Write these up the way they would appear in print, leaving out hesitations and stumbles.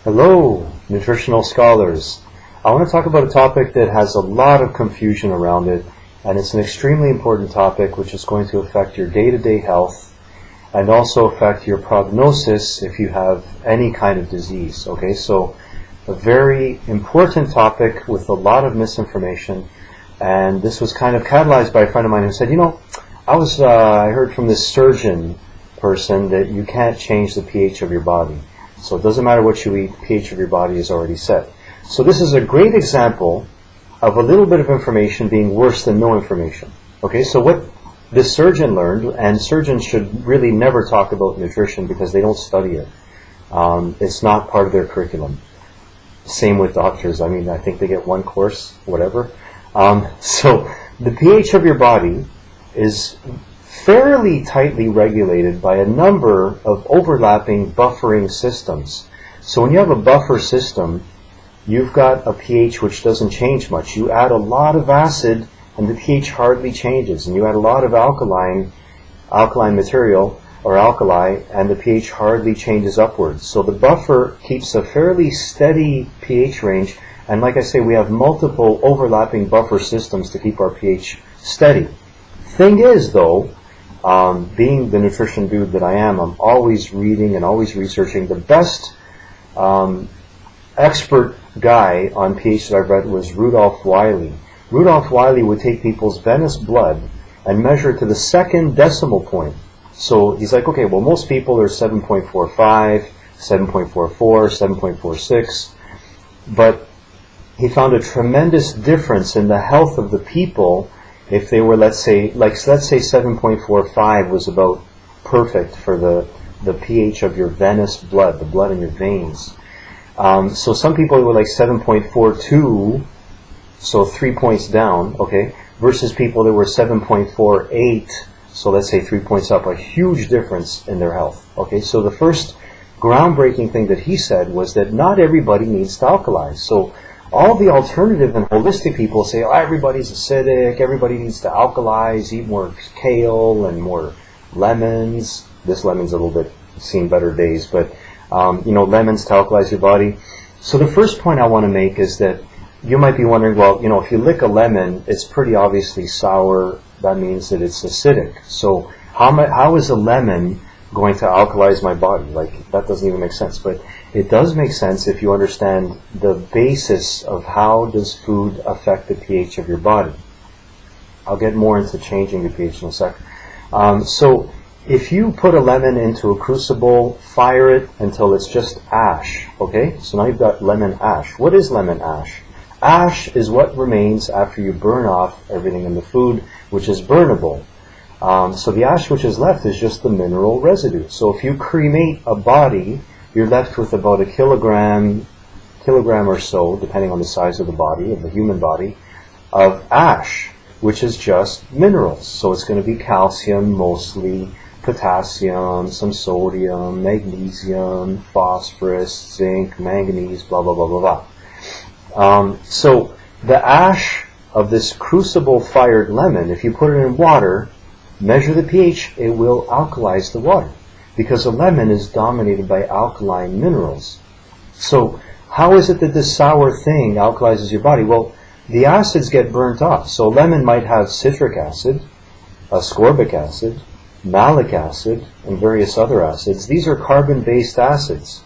Hello, nutritional scholars. I want to talk about a topic that has a lot of confusion around it, and it's an extremely important topic which is going to affect your day-to-day health and also affect your prognosis if you have any kind of disease. Okay, so a very important topic with a lot of misinformation, and this was kind of catalyzed by a friend of mine who said, I heard from this surgeon person that you can't change the pH of your body. So it doesn't matter what you eat, the pH of your body is already set. So this is a great example of a little bit of information being worse than no information. Okay, so what this surgeon learned, and surgeons should really never talk about nutrition because they don't study it. It's not part of their curriculum. Same with doctors. I think they get one course, whatever. So the pH of your body is fairly tightly regulated by a number of overlapping buffering systems. So when you have a buffer system, you've got a pH which doesn't change much. You add a lot of acid and the pH hardly changes, and you add a lot of alkaline material or alkali and the pH hardly changes upwards. So the buffer keeps a fairly steady pH range, and like I say, we have multiple overlapping buffer systems to keep our pH steady. Thing is, though, being the nutrition dude that I am, I'm always reading and always researching. The best expert guy on pH that I've read was Rudolph Wiley. Rudolph Wiley would take people's venous blood and measure to the second decimal point. So he's like, okay, well, most people are 7.45, 7.44, 7.46, but he found a tremendous difference in the health of the people if they were, let's say 7.45 was about perfect for the pH of your venous blood, the blood in your veins. So some people were like 7.42, so 3 points down, okay, versus people that were 7.48, so let's say 3 points up, a huge difference in their health. Okay, so the first groundbreaking thing that he said was that not everybody needs to alkalize. So all the alternative and holistic people say, oh, everybody's acidic, everybody needs to alkalize, eat more kale and more lemons. This lemon's a little bit seen better days, but lemons to alkalize your body. So the first point I want to make is that you might be wondering, well, if you lick a lemon, it's pretty obviously sour. That means that it's acidic. So how is a lemon going to alkalize my body? Like, that doesn't even make sense. But it does make sense if you understand the basis of how does food affect the pH of your body. I'll get more into changing the pH in a sec. So if you put a lemon into a crucible, fire it until it's just ash, okay? So now you've got lemon ash. What is lemon ash? Ash is what remains after you burn off everything in the food, which is burnable. So the ash which is left is just the mineral residue. So if you cremate a body, you're left with about a kilogram or so, depending on the size of the body, of the human body, of ash, which is just minerals. So it's going to be calcium mostly, potassium, some sodium, magnesium, phosphorus, zinc, manganese, blah, blah, blah, blah, blah. So the ash of this crucible-fired lemon, if you put it in water, measure the pH, it will alkalize the water, because a lemon is dominated by alkaline minerals. So how is it that this sour thing alkalizes your body? Well, the acids get burnt off. So a lemon might have citric acid, ascorbic acid, malic acid, and various other acids. These are carbon-based acids.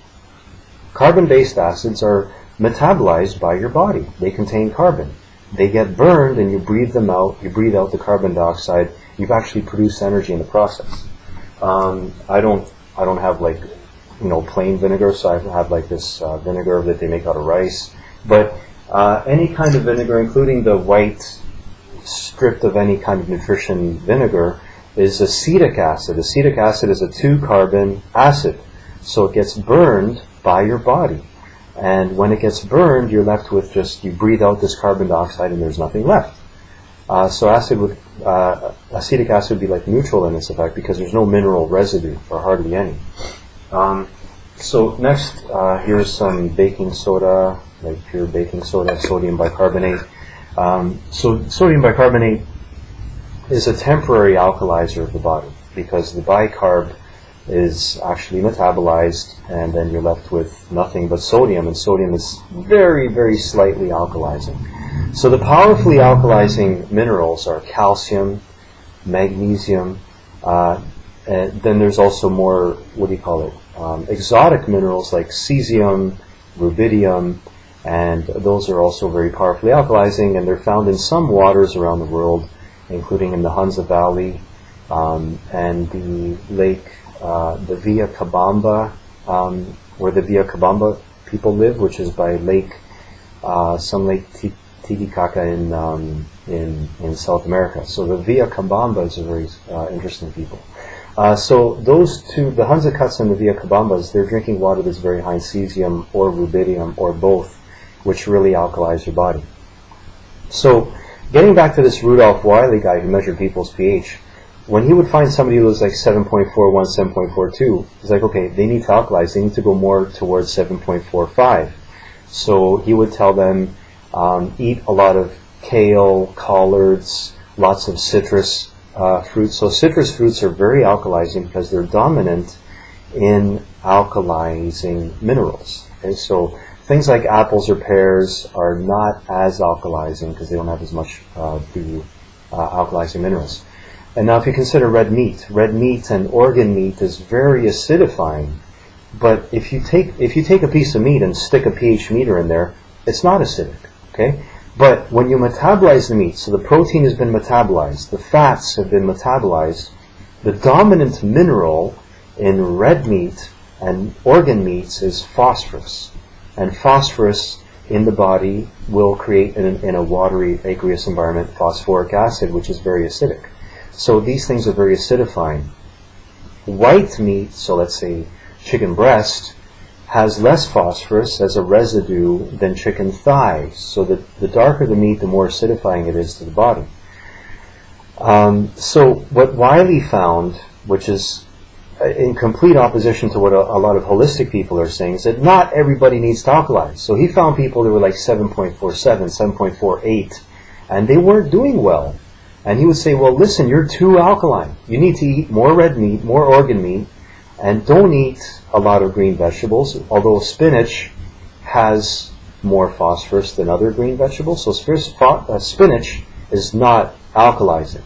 Carbon-based acids are metabolized by your body. They contain carbon. They get burned and you breathe them out. You breathe out the carbon dioxide. You've actually produced energy in the process. I don't have plain vinegar, so I have like this vinegar that they make out of rice. But any kind of vinegar, including the white stripped of any kind of nutrition vinegar, is acetic acid. Acetic acid is a 2-carbon acid. So it gets burned by your body. And when it gets burned, you're left with you breathe out this carbon dioxide and there's nothing left. So acetic acid would be like neutral in this effect because there's no mineral residue, or hardly any. So next, here's some baking soda, like pure baking soda, sodium bicarbonate. So sodium bicarbonate is a temporary alkalizer of the body because the bicarb is actually metabolized, and then you're left with nothing but sodium, and sodium is very, very slightly alkalizing. So the powerfully alkalizing minerals are calcium, magnesium, and then there's also more, exotic minerals like cesium, rubidium, and those are also very powerfully alkalizing, and they're found in some waters around the world, including in the Hunza Valley and the lake, the Via Cabamba, where the Via Cabamba people live, which is by some lake Titicaca in South America. So the Via Cabamba is a very interesting people. So those two, the Hunza Cuts and the Via Cabambas, they're drinking water that's very high in cesium or rubidium or both, which really alkalize your body. So getting back to this Rudolph Wiley guy who measured people's pH, when he would find somebody who was like 7.41, 7.42, he's like, okay, they need to alkalize. They need to go more towards 7.45. So he would tell them, eat a lot of kale, collards, lots of citrus fruits. So citrus fruits are very alkalizing because they're dominant in alkalizing minerals. Okay, so things like apples or pears are not as alkalizing because they don't have as much alkalizing minerals. And now if you consider red meat and organ meat is very acidifying. But if you take a piece of meat and stick a pH meter in there, it's not acidic. Okay? But when you metabolize the meat, so the protein has been metabolized, the fats have been metabolized, the dominant mineral in red meat and organ meats is phosphorus. And phosphorus in the body will create, in a watery aqueous environment, phosphoric acid, which is very acidic. So these things are very acidifying. White meat, so let's say chicken breast, has less phosphorus as a residue than chicken thighs. So the darker the meat, the more acidifying it is to the body. So what Wiley found, which is in complete opposition to what a lot of holistic people are saying, is that not everybody needs to alkalize. So he found people that were like 7.47, 7.48, and they weren't doing well. And he would say, well, listen, you're too alkaline. You need to eat more red meat, more organ meat, and don't eat a lot of green vegetables, although spinach has more phosphorus than other green vegetables. So spinach is not alkalizing.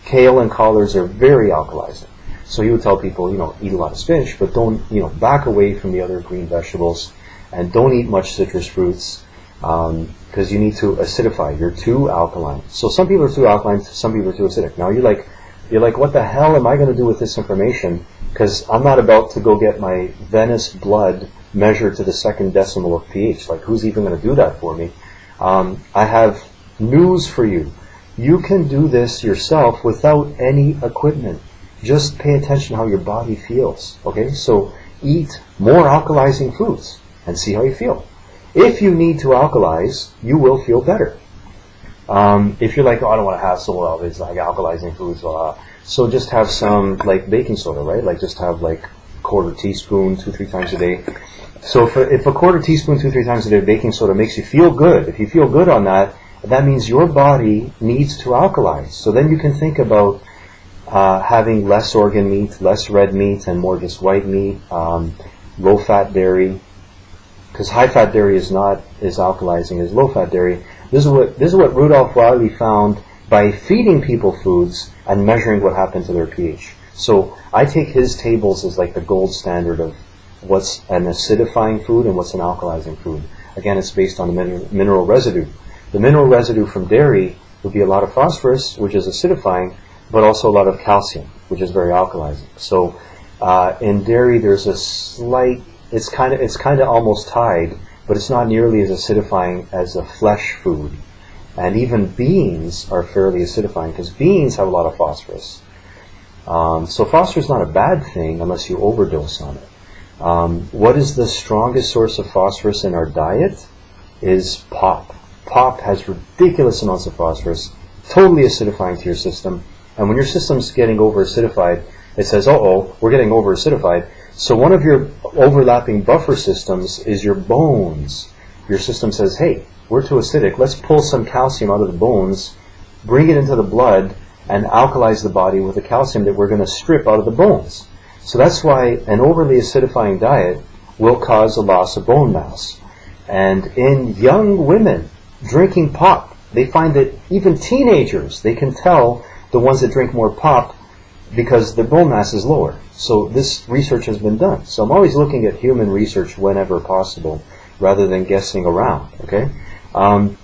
Kale and collards are very alkalizing. So he would tell people, eat a lot of spinach, but don't, back away from the other green vegetables, and don't eat much citrus fruits, because you need to acidify. You're too alkaline. So some people are too alkaline, some people are too acidic. Now you're like, what the hell am I going to do with this information? Because I'm not about to go get my venous blood measured to the second decimal of pH. Like, who's even going to do that for me? I have news for you. You can do this yourself without any equipment. Just pay attention to how your body feels. Okay? So eat more alkalizing foods and see how you feel. If you need to alkalize, you will feel better. If you're like, oh, I don't want to have all these like alkalizing foods, so just have some like baking soda, right? Like just have like a quarter teaspoon 2-3 times a day. So if a quarter teaspoon 2-3 times a day of baking soda makes you feel good, if you feel good on that, that means your body needs to alkalize. So then you can think about having less organ meat, less red meat, and more just white meat, low-fat dairy, because high-fat dairy is not as alkalizing as low-fat dairy. This is what Rudolph Wiley found by feeding people foods and measuring what happened to their pH. So I take his tables as like the gold standard of what's an acidifying food and what's an alkalizing food. Again, it's based on the mineral residue. The mineral residue from dairy would be a lot of phosphorus, which is acidifying, but also a lot of calcium, which is very alkalizing. So in dairy, there's a slight, it's kind of almost tied, but it's not nearly as acidifying as a flesh food. And even beans are fairly acidifying because beans have a lot of phosphorus. So phosphorus is not a bad thing unless you overdose on it. What is the strongest source of phosphorus in our diet? Is pop. Pop has ridiculous amounts of phosphorus, totally acidifying to your system. And when your system's getting over-acidified, it says, uh-oh, we're getting over-acidified. So one of your overlapping buffer systems is your bones. Your system says, hey, we're too acidic. Let's pull some calcium out of the bones, bring it into the blood, and alkalize the body with the calcium that we're going to strip out of the bones. So that's why an overly acidifying diet will cause a loss of bone mass. And in young women drinking pop, they find that even teenagers, they can tell the ones that drink more pop because their bone mass is lower. So this research has been done. So I'm always looking at human research whenever possible rather than guessing around. Okay. An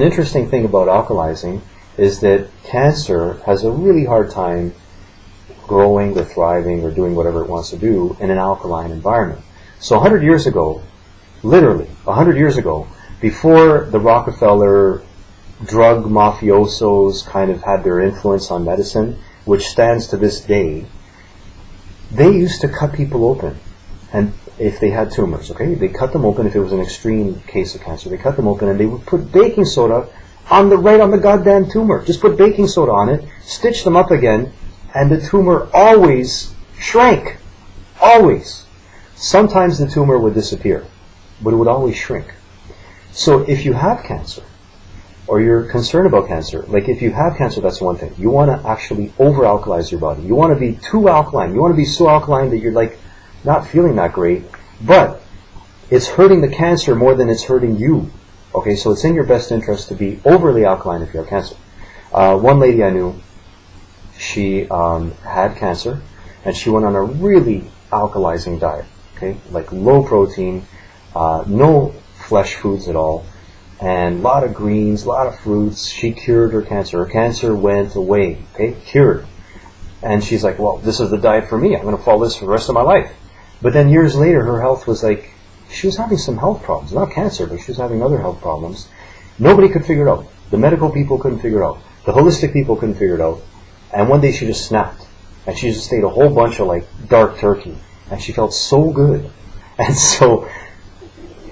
interesting thing about alkalizing is that cancer has a really hard time growing or thriving or doing whatever it wants to do in an alkaline environment. So 100 years ago, literally 100 years ago, before the Rockefeller drug mafiosos kind of had their influence on medicine, which stands to this day, they used to cut people open, and if they had tumors, okay, they cut them open. If it was an extreme case of cancer, they cut them open and they would put baking soda right on the goddamn tumor. Just put baking soda on it, stitch them up again, and the tumor always shrank. Always. Sometimes the tumor would disappear, but it would always shrink. So if you have cancer, or you're concerned about cancer, like if you have cancer, that's one thing. You want to actually over-alkalize your body. You want to be too alkaline. You want to be so alkaline that you're like not feeling that great, but it's hurting the cancer more than it's hurting you. Okay, so it's in your best interest to be overly alkaline if you have cancer. One lady I knew, she had cancer, and she went on a really alkalizing diet. Okay, like low protein, no flesh foods at all, and a lot of greens, a lot of fruits. She cured her cancer. Her cancer went away. Okay, cured. And she's like, well, this is the diet for me. I'm going to follow this for the rest of my life. But then years later, her health was like, she was having some health problems. Not cancer, but she was having other health problems. Nobody could figure it out. The medical people couldn't figure it out. The holistic people couldn't figure it out. And one day she just snapped. And she just ate a whole bunch of like dark turkey. And she felt so good. And so,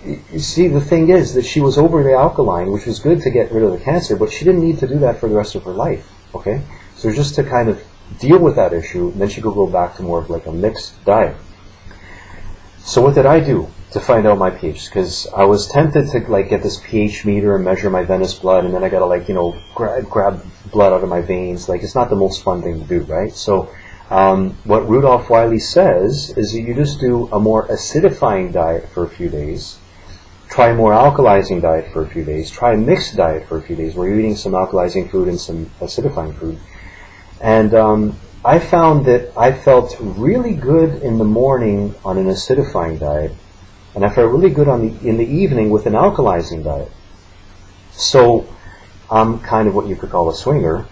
you see, the thing is that she was overly alkaline, which was good to get rid of the cancer, but she didn't need to do that for the rest of her life. Okay? So just to kind of deal with that issue, then she could go back to more of like a mixed diet. So what did I do to find out my pH? Because I was tempted to like get this pH meter and measure my venous blood, and then I gotta like, you know, grab blood out of my veins. Like, it's not the most fun thing to do, right? So what Rudolph Wiley says is that you just do a more acidifying diet for a few days, try a more alkalizing diet for a few days, try a mixed diet for a few days where you're eating some alkalizing food and some acidifying food. And I found that I felt really good in the morning on an acidifying diet, and I felt really good in the evening with an alkalizing diet. So I'm kind of what you could call a swinger,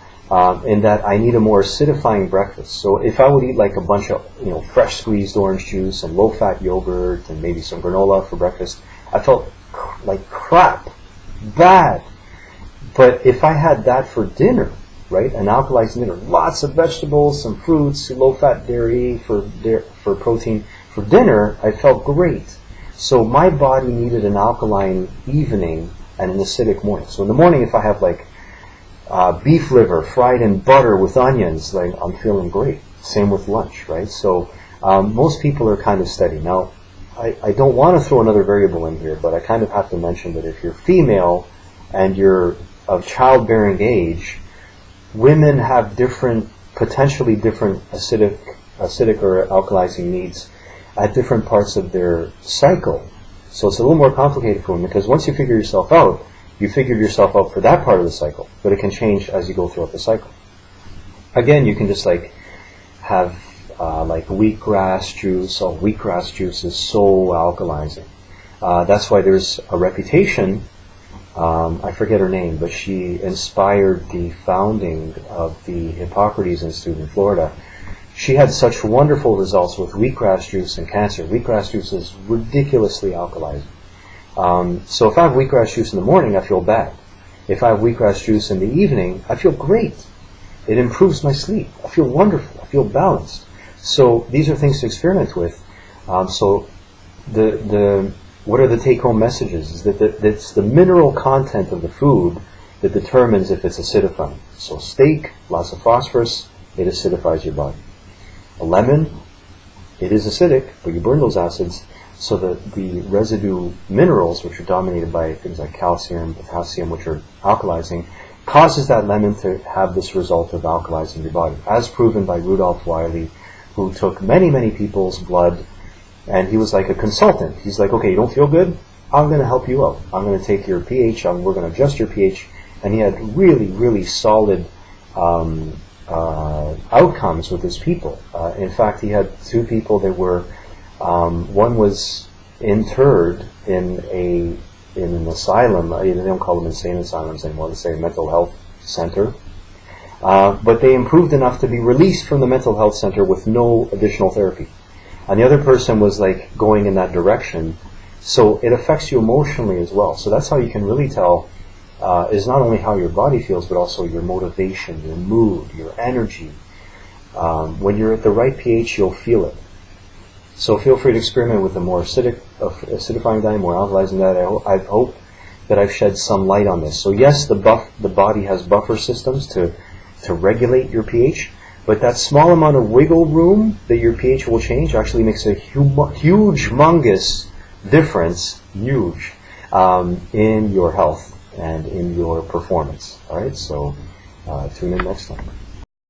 in that I need a more acidifying breakfast. So if I would eat like a bunch of, you know, fresh squeezed orange juice and low-fat yogurt and maybe some granola for breakfast, I felt like crap, bad. But if I had that for dinner, right, an alkalizing dinner, lots of vegetables, some fruits, low-fat dairy for protein, for dinner, I felt great. So my body needed an alkaline evening and an acidic morning. So in the morning, if I have like beef liver fried in butter with onions, like I'm feeling great. Same with lunch, right? So most people are kind of steady. Now, I don't want to throw another variable in here, but I kind of have to mention that if you're female and you're of childbearing age, women have potentially different acidic or alkalizing needs at different parts of their cycle. So it's a little more complicated for women, because once you figure yourself out, you figured yourself out for that part of the cycle, but it can change as you go throughout the cycle. Again, you can just like have like wheatgrass juice. Oh, wheatgrass juice is so alkalizing. That's why there's a reputation. I forget her name, but she inspired the founding of the Hippocrates Institute in Florida. She had such wonderful results with wheatgrass juice and cancer. Wheatgrass juice is ridiculously alkalizing. So if I have wheatgrass juice in the morning, I feel bad. If I have wheatgrass juice in the evening, I feel great. It improves my sleep. I feel wonderful. I feel balanced. So these are things to experiment with. So what are the take-home messages? Is that it's the mineral content of the food that determines if it's acidifying. So steak, lots of phosphorus, it acidifies your body. A lemon, it is acidic, but you burn those acids, so the residue minerals, which are dominated by things like calcium, potassium, which are alkalizing, causes that lemon to have this result of alkalizing your body, as proven by Rudolph Wiley, who took many, many people's blood, and he was like a consultant. He's like, okay, you don't feel good? I'm going to help you out. I'm going to take your pH, we're going to adjust your pH. And he had really, really solid outcomes with his people. In fact, he had 2 people that were, one was interred in an asylum. They don't call them insane asylums anymore, they say a mental health center. But they improved enough to be released from the mental health center with no additional therapy. And the other person was like going in that direction. So it affects you emotionally as well. So that's how you can really tell is not only how your body feels, but also your motivation, your mood, your energy. When you're at the right pH, you'll feel it. So feel free to experiment with a more acidifying diet, more alkalizing diet. I hope that I've shed some light on this. So yes, the body has buffer systems to regulate your pH, but that small amount of wiggle room that your pH will change actually makes a humongous difference, in your health and in your performance. All right, so tune in next time.